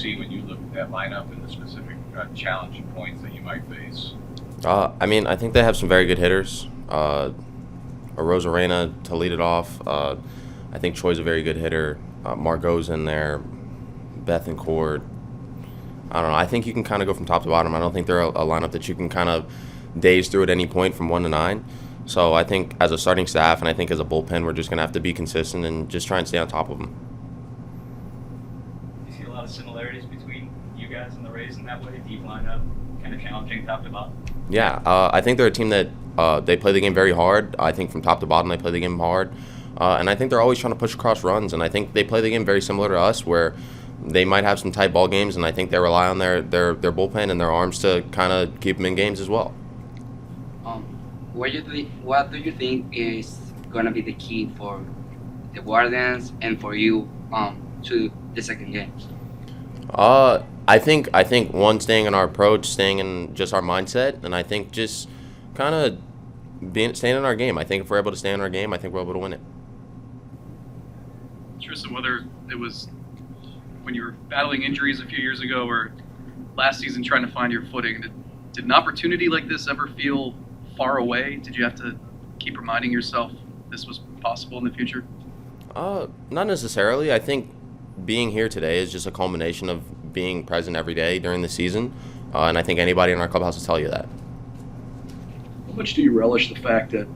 see when you look at that lineup and the specific challenging points that you might face? I think they have some very good hitters. Rosarena to lead it off. I think Troy's a very good hitter. Margot's in there. Bethencourt. I don't know. I think you can kind of go from top to bottom. I don't think they're a lineup that you can kind of daze through at any point from 1 to 9. So I think as a starting staff and I think as a bullpen, we're just going to have to be consistent and just try and stay on top of them. Do you see a lot of similarities between you guys and the Rays in that way? Deep lineup, kind of challenging top to bottom? Yeah, I think they're a team that they play the game very hard. I think from top to bottom they play the game hard. And I think they're always trying to push across runs. And I think they play the game very similar to us where they might have some tight ball games, and I think they rely on their bullpen and their arms to kind of keep them in games as well. What do you think is going to be the key for the Guardians and for you to the second game? I think one, staying in our approach, staying in just our mindset, and I think just kind of staying in our game. I think if we're able to stay in our game, I think we're able to win it. Triston, whether it was when you were battling injuries a few years ago or last season trying to find your footing, did an opportunity like this ever feel far away? Did you have to keep reminding yourself this was possible in the future? Not necessarily. I think being here today is just a culmination of being present every day during the season, and I think anybody in our clubhouse will tell you that. How much do you relish the fact that,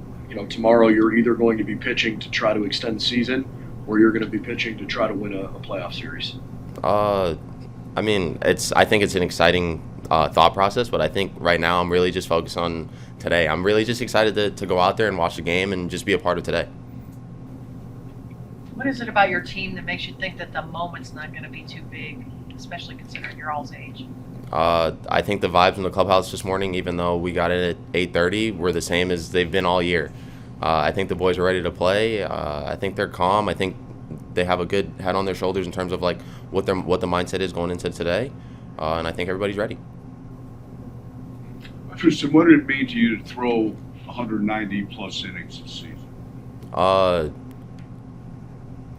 tomorrow you're either going to be pitching to try to extend the season or you're going to be pitching to try to win a playoff series? I think it's an exciting thought process, but I think right now I'm really just focused on today. I'm really just excited to go out there and watch the game and just be a part of today. What is it about your team that makes you think that the moment's not going to be too big, especially considering your all's age? I think the vibes in the clubhouse this morning, even though we got in at 8:30, were the same as they've been all year. I think the boys are ready to play. I think they're calm. I think they have a good head on their shoulders in terms of like what the mindset is going into today, and I think everybody's ready. Triston, what did it mean to you to throw 190 plus innings this season?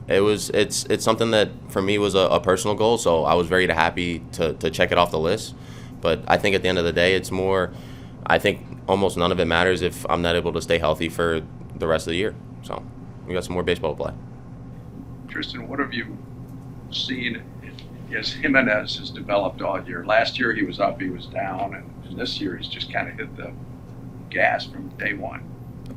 It's something that for me was a personal goal, so I was very happy to check it off the list. But I think at the end of the day, it's more, I think almost none of it matters if I'm not able to stay healthy for the rest of the year. So we got some more baseball to play. Triston, what have you seen as Jimenez has developed all year? Last year he was up, he was down, and this year he's just kind of hit the gas from day one.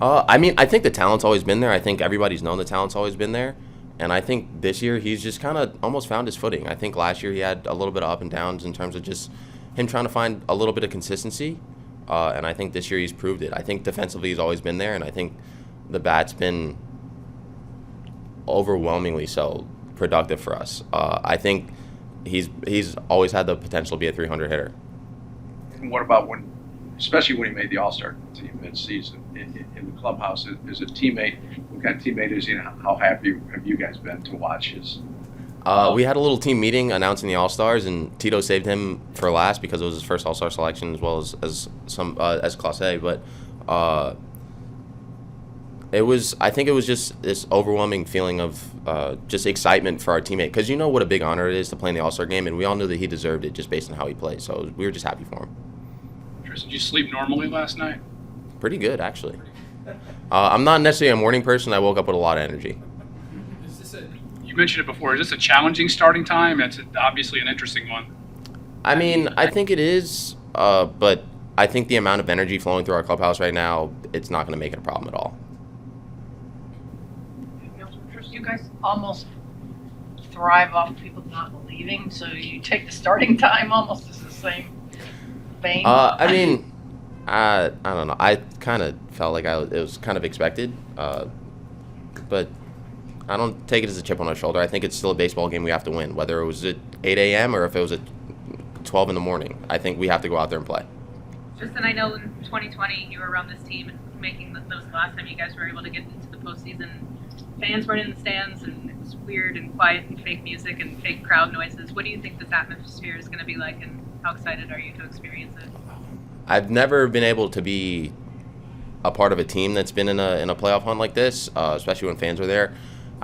I think the talent's always been there. I think everybody's known the talent's always been there. And I think this year he's just kind of almost found his footing. I think last year he had a little bit of up and downs in terms of just him trying to find a little bit of consistency. And I think this year he's proved it. I think defensively he's always been there, and I think the bat's been overwhelmingly so productive for us. I think he's always had the potential to be a 300 hitter. And what about especially when he made the All-Star team mid-season in the clubhouse as a teammate? What kind of teammate is he? How happy have you guys been to watch his? We had a little team meeting announcing the All-Stars, and Tito saved him for last because it was his first All-Star selection as well as Class A. But I think it was just this overwhelming feeling of just excitement for our teammate, because you know what a big honor it is to play in the All-Star game, and we all knew that he deserved it just based on how he played. So we were just happy for him. Triston, did you sleep normally last night? Pretty good, actually. I'm not necessarily a morning person. I woke up with a lot of energy. You mentioned it before. Is this a challenging starting time? It's obviously an interesting one. I mean, I think it is, but I think the amount of energy flowing through our clubhouse right now, it's not going to make it a problem at all. You guys almost thrive off people not believing, so you take the starting time almost as the same vein. I don't know. I kind of felt like it was kind of expected, but I don't take it as a chip on our shoulder. I think it's still a baseball game we have to win, whether it was at 8 a.m. or if it was at 12 in the morning. I think we have to go out there and play. Triston, I know in 2020 you were around this team and making those last time you guys were able to get into the postseason. Fans weren't in the stands, and it was weird and quiet and fake music and fake crowd noises. What do you think this atmosphere is going to be like, and how excited are you to experience it? I've never been able to be a part of a team that's been in a playoff hunt like this, especially when fans are there.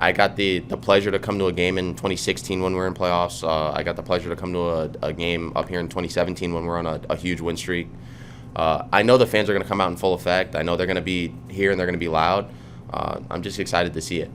I got the pleasure to come to a game in 2016 when we were in playoffs. I got the pleasure to come to a game up here in 2017 when we're on a huge win streak. I know the fans are going to come out in full effect. I know they're going to be here and they're going to be loud. I'm just excited to see it.